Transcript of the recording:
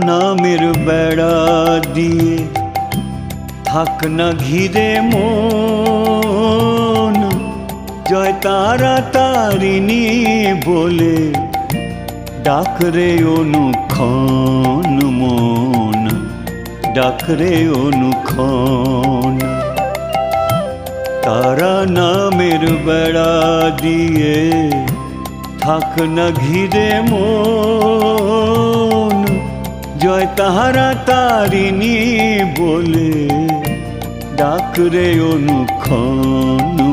নামের বেড়া দিয়ে থাক না ঘিরে মন, জয় তারা তারিণী বলে ডাক রে অনুক্ষণ মন, ডাক রে অনুক্ষণ। তারা নামের বেড়া দিয়ে থাক না ঘিরে মন, জয় তাহারা তারিণী বলে ডাক রে অনুক্ষণ